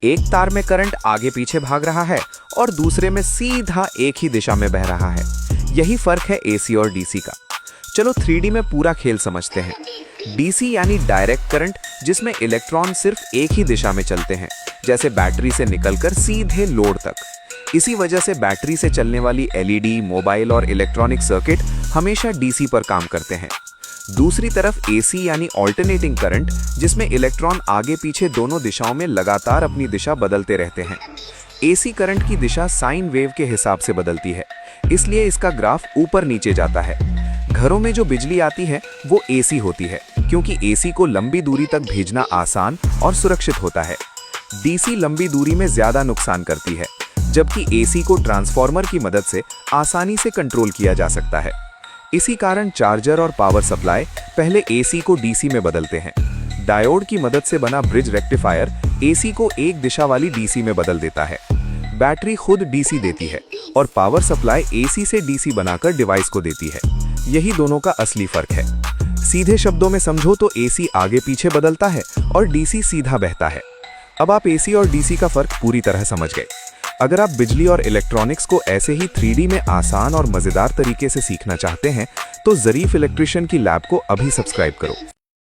एक तार में करंट आगे पीछे भाग रहा है और दूसरे में सीधा एक ही दिशा में बह रहा है। यही फर्क है एसी और डीसी का। चलो 3D में पूरा खेल समझते हैं। डीसी यानी डायरेक्ट करंट, जिसमें इलेक्ट्रॉन सिर्फ एक ही दिशा में चलते हैं, जैसे बैटरी से निकलकर सीधे लोड तक। इसी वजह से बैटरी से चलने वाली एलईडी, मोबाइल और इलेक्ट्रॉनिक सर्किट हमेशा डीसी पर काम करते हैं। दूसरी तरफ एसी यानी ऑल्टरनेटिंग करंट, जिसमें इलेक्ट्रॉन आगे पीछे दोनों दिशाओं में लगातार अपनी दिशा बदलते रहते हैं। एसी करंट की दिशा साइन वेव के हिसाब से बदलती है, इसलिए इसका ग्राफ ऊपर नीचे जाता है। घरों में जो बिजली आती है वो एसी होती है, क्योंकि एसी को लंबी दूरी तक भेजना आसान और सुरक्षित होता है। डीसी लंबी दूरी में ज्यादा नुकसान करती है, जबकि एसी को ट्रांसफार्मर की मदद से आसानी से कंट्रोल किया जा सकता है। इसी कारण चार्जर और पावर सप्लाई पहले एसी को डीसी में बदलते हैं। डायोड की मदद से बना ब्रिज रेक्टिफायर एसी को एक दिशा वाली डीसी में बदल देता है। बैटरी खुद डीसी देती है और पावर सप्लाई एसी से डीसी बनाकर डिवाइस को देती है। यही दोनों का असली फर्क है। सीधे शब्दों में समझो तो एसी आगे पीछे बदलता है और डीसी सीधा बहता है। अब आप एसी और डीसी का फर्क पूरी तरह समझ गए। अगर आप बिजली और इलेक्ट्रॉनिक्स को ऐसे ही 3D में आसान और मजेदार तरीके से सीखना चाहते हैं तो ज़रीफ इलेक्ट्रिशियन की लैब को अभी सब्सक्राइब करो।